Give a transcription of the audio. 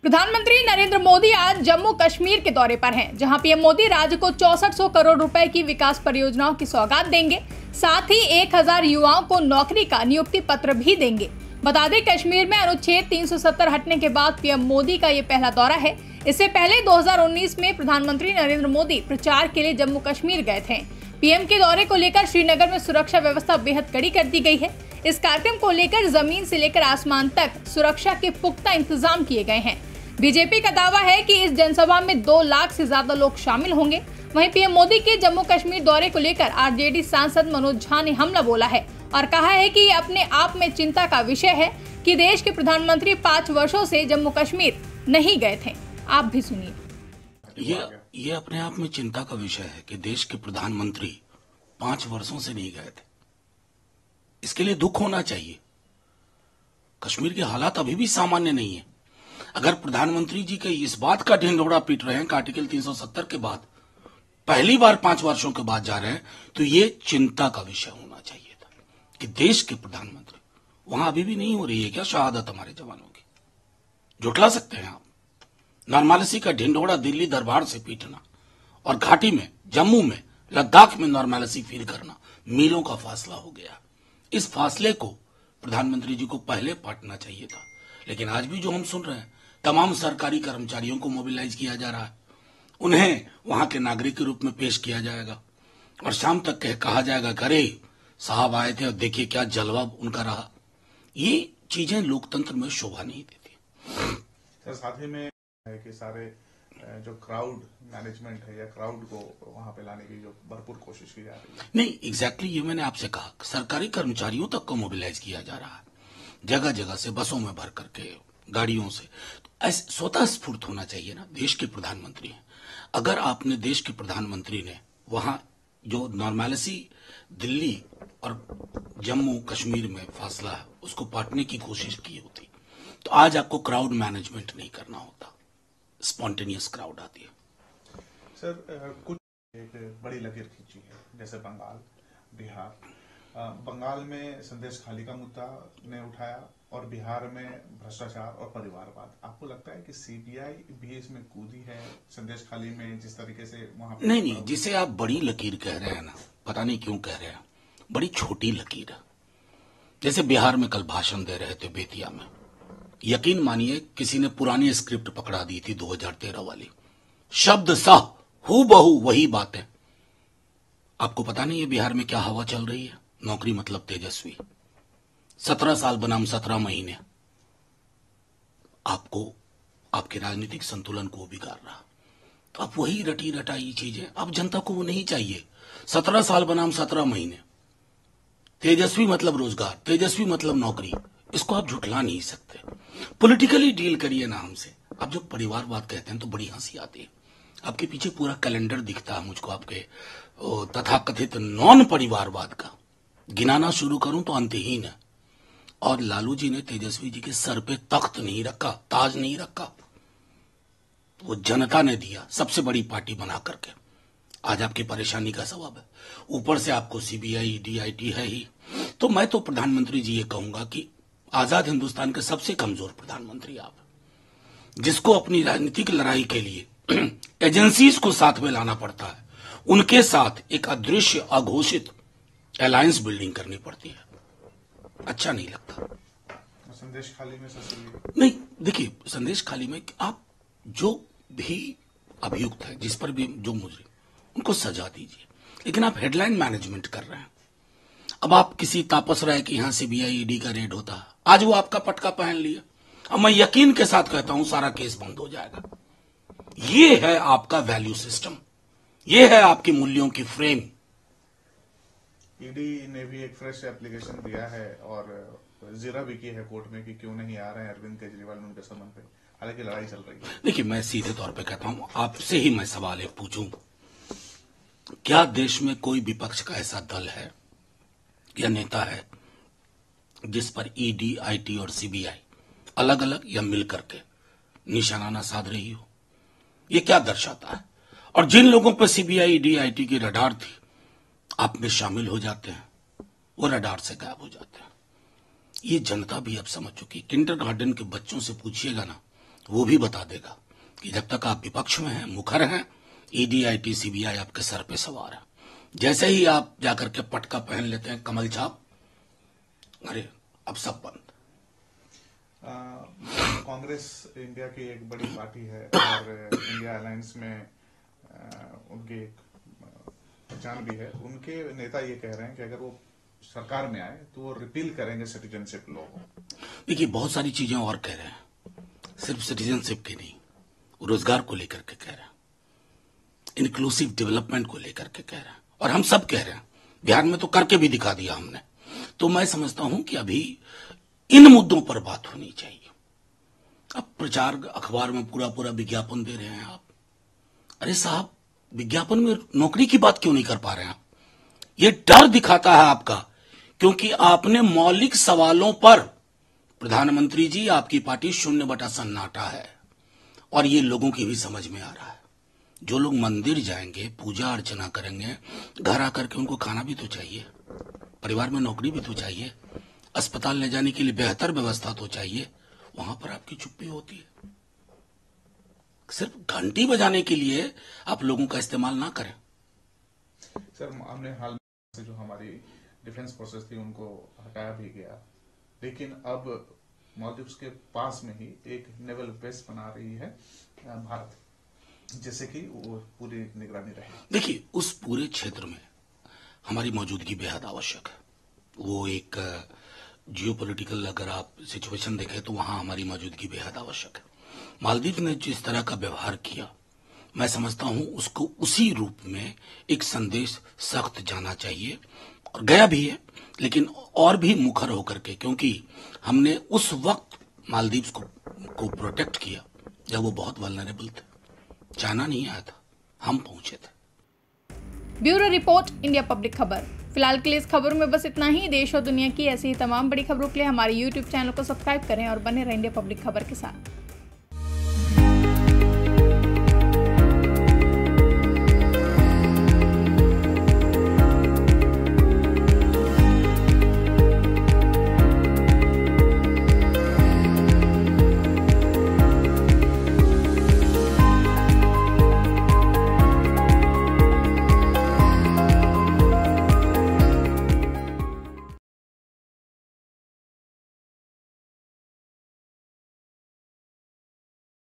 प्रधानमंत्री नरेंद्र मोदी आज जम्मू कश्मीर के दौरे पर हैं, जहां पीएम मोदी राज्य को 6400 करोड़ रुपए की विकास परियोजनाओं की सौगात देंगे। साथ ही 1000 युवाओं को नौकरी का नियुक्ति पत्र भी देंगे। बता दें, कश्मीर में अनुच्छेद 370 हटने के बाद पीएम मोदी का ये पहला दौरा है। इससे पहले 2019 में प्रधानमंत्री नरेंद्र मोदी प्रचार के लिए जम्मू कश्मीर गए थे। पीएम के दौरे को लेकर श्रीनगर में सुरक्षा व्यवस्था बेहद कड़ी कर दी गई है। इस कार्यक्रम को लेकर जमीन से लेकर आसमान तक सुरक्षा के पुख्ता इंतजाम किए गए हैं। बीजेपी का दावा है कि इस जनसभा में 2 लाख से ज्यादा लोग शामिल होंगे। वहीं पीएम मोदी के जम्मू कश्मीर दौरे को लेकर आरजेडी सांसद मनोज झा ने हमला बोला है और कहा है कि ये अपने आप में चिंता का विषय है कि देश के प्रधानमंत्री 5 वर्षों से जम्मू कश्मीर नहीं गए थे। आप भी सुनिए। ये अपने आप में चिंता का विषय है कि देश के प्रधानमंत्री 5 वर्षों से नहीं गए थे। इसके लिए दुख होना चाहिए। कश्मीर के हालात अभी भी सामान्य नहीं है। अगर प्रधानमंत्री जी के इस बात का ढिंढोरा पीट रहे हैं कि आर्टिकल 370 के बाद पहली बार 5 वर्षों के बाद जा रहे हैं, तो ये चिंता का विषय होना चाहिए था कि देश के प्रधानमंत्री वहां अभी भी नहीं हो रही है क्या शहादत हमारे जवानों की? जुटला सकते हैं आप? नॉर्मलिसी का ढिंढोरा दिल्ली दरबार से पीटना और घाटी में, जम्मू में, लद्दाख में नॉर्मलिसी फील करना, मीलों का फासला हो गया। इस फासले को प्रधानमंत्री जी को पहले पाटना चाहिए था। लेकिन आज भी जो हम सुन रहे हैं, तमाम सरकारी कर्मचारियों को मोबिलाइज किया जा रहा है, उन्हें वहां के नागरिक के रूप में पेश किया जाएगा और शाम तक कहा जाएगा, अरे साहब आए थे और देखिए क्या जलवा उनका रहा। ये चीजें लोकतंत्र में शोभा नहीं देती। सर, साथ ही में कि सारे जो क्राउड मैनेजमेंट है या क्राउड को वहां पे लाने की जो भरपूर कोशिश की जा रही है। नहीं, एग्जैक्टली ये मैंने आपसे कहा, सरकारी कर्मचारियों तक को मोबिलाइज किया जा रहा है, जगह जगह से बसों में भर करके, गाड़ियों से। ऐसे स्वतः स्फूर्त होना चाहिए ना, देश के प्रधानमंत्री हैं। अगर आपने देश के प्रधानमंत्री ने वहां जो नॉर्मलिसी दिल्ली और जम्मू कश्मीर में फासला है उसको पाटने की कोशिश की होती, तो आज आपको क्राउड मैनेजमेंट नहीं करना होता, स्पॉन्टेनियस क्राउड आती है। सर, कुछ एक बड़ी लकीर खींची है, जैसे बंगाल, बिहार। बंगाल में संदेश खाली का मुद्दा ने उठाया और बिहार में भ्रष्टाचार और परिवारवाद। आपको लगता है कि सीबीआई भी इसमें कूदी है संदेश खाली में, जिस तरीके से वहां पे? नहीं, जिसे आप बड़ी लकीर कह रहे हैं ना, पता नहीं क्यों कह रहे हैं, बड़ी छोटी लकीर है। जैसे बिहार में कल भाषण दे रहे थे बेतिया में, यकीन मानिए किसी ने पुरानी स्क्रिप्ट पकड़ा दी थी 2013 वाली, शब्द सह हूबहू वही बात है। आपको पता नहीं है बिहार में क्या हवा चल रही है? नौकरी मतलब तेजस्वी, 17 साल बनाम 17 महीने। आपको आपके राजनीतिक संतुलन को बिगाड़ रहा। तो आप वही रटी रटाई चीजें, अब जनता को वो नहीं चाहिए। 17 साल बनाम 17 महीने, तेजस्वी मतलब रोजगार, तेजस्वी मतलब नौकरी, इसको आप झुठला नहीं सकते। पॉलिटिकली डील करिए ना हमसे। आप जब परिवारवाद कहते हैं तो बड़ी हंसी आती है। आपके पीछे पूरा कैलेंडर दिखता है मुझको, आपके तथाकथित नॉन परिवारवाद का गिनाना शुरू करूं तो अंतहीन है। और लालू जी ने तेजस्वी जी के सर पे तख्त नहीं रखा, ताज नहीं रखा, वो जनता ने दिया सबसे बड़ी पार्टी बना करके। आज आपकी परेशानी का सबब है, ऊपर से आपको सीबीआई डीआईटी है ही। तो मैं तो प्रधानमंत्री जी ये कहूंगा कि आजाद हिंदुस्तान के सबसे कमजोर प्रधानमंत्री आप, जिसको अपनी राजनीतिक लड़ाई के लिए एजेंसीज को साथ में लाना पड़ता है, उनके साथ एक अदृश्य अघोषित अलायंस बिल्डिंग करनी पड़ती है। अच्छा नहीं लगता। संदेश खाली में नहीं, देखिए संदेश खाली में आप जो भी अभियुक्त है, जिस पर भी जो मुजरिम, उनको सजा दीजिए, लेकिन आप हेडलाइन मैनेजमेंट कर रहे हैं। अब आप किसी तापस राय की यहां सीबीआई ईडी का रेड होता है, आज वो आपका पटका पहन लिया, अब मैं यकीन के साथ कहता हूं सारा केस बंद हो जाएगा। ये है आपका वैल्यू सिस्टम, ये है आपके मूल्यों की फ्रेम। ईडी ने भी एक फ्रेश एप्लीकेशन दिया है और जीरा भी की है कोर्ट में कि क्यों नहीं आ रहे हैं अरविंद केजरीवाल उनके संबंध पे, हालांकि लड़ाई चल रही है। देखिए, मैं सीधे तौर पे कहता हूं, आपसे ही मैं सवाल एक पूछूं, क्या देश में कोई विपक्ष का ऐसा दल है या नेता है जिस पर ईडी, आईटी और सीबीआई अलग अलग या मिल करके निशाना साध रही हो? ये क्या दर्शाता है? और जिन लोगों पर सीबीआई, ईडी, आईटी की रडार थी, आप में शामिल हो जाते हैं, वो रडार से गायब हो जाते हैं। ये जनता भी अब समझ चुकी। किंडरगार्टन के बच्चों से पूछिएगा ना वो भी बता देगा कि जब तक आप विपक्ष में हैं, मुखर हैं, ईडी, आईटी, सीबीआई आपके सर पे सवार है। जैसे ही आप जाकर के पटका पहन लेते हैं, कमल छाप, अरे अब सब बंद। कांग्रेस इंडिया की एक बड़ी पार्टी है और इंडिया अलायंस में उनकी एक पहचान भी है। उनके नेता ये कह रहे हैं कि अगर वो सरकार में आए तो वो रिपील करेंगे सिटीजनशिप लॉ को। देखिए, बहुत सारी चीजें और कह रहे हैं, सिर्फ सिटीजनशिप की नहीं, रोजगार को लेकर के कह रहे हैं, इंक्लूसिव डेवलपमेंट को लेकर के कह रहे हैं, और हम सब कह रहे हैं। बिहार में तो करके भी दिखा दिया हमने। तो मैं समझता हूं कि अभी इन मुद्दों पर बात होनी चाहिए। अब प्रचार अखबार में पूरा पूरा विज्ञापन दे रहे हैं आप। अरे साहब, विज्ञापन में नौकरी की बात क्यों नहीं कर पा रहे हैं आप? ये डर दिखाता है आपका, क्योंकि आपने मौलिक सवालों पर, प्रधानमंत्री जी आपकी पार्टी 0 सन्नाटा है, और ये लोगों की भी समझ में आ रहा है। जो लोग मंदिर जाएंगे, पूजा अर्चना करेंगे, घर आकर के उनको खाना भी तो चाहिए, परिवार में नौकरी भी तो चाहिए, अस्पताल ले जाने के लिए बेहतर व्यवस्था तो चाहिए। वहां पर आपकी चुप्पी होती है। सिर्फ घंटी बजाने के लिए आप लोगों का इस्तेमाल ना करें। सर, हमने हाल में से जो हमारी डिफेंस फोर्सेस थी उनको हटाया भी गया, लेकिन अब मालदीव्स के पास में ही एक नेवल बेस बना रही है भारत, जैसे कि वो पूरी निगरानी रहे। देखिए, उस पूरे क्षेत्र में हमारी मौजूदगी बेहद आवश्यक है। वो एक जियोपॉलिटिकल अगर आप सिचुएशन देखें तो वहां हमारी मौजूदगी बेहद आवश्यक है। मालदीव ने जिस तरह का व्यवहार किया, मैं समझता हूं उसको उसी रूप में एक संदेश सख्त जाना चाहिए, और गया भी है, लेकिन और भी मुखर होकर के, क्योंकि हमने उस वक्त मालदीव को प्रोटेक्ट किया जब वो बहुत वल्नरेबल थे। चाइना नहीं आया था, हम पहुंचे थे। ब्यूरो रिपोर्ट, इंडिया पब्लिक खबर। फिलहाल के लिए इस खबरों में बस इतना ही। देश और दुनिया की ऐसी ही तमाम बड़ी खबरों के लिए हमारे YouTube चैनल को सब्सक्राइब करें और बने रहें इंडिया पब्लिक खबर के साथ।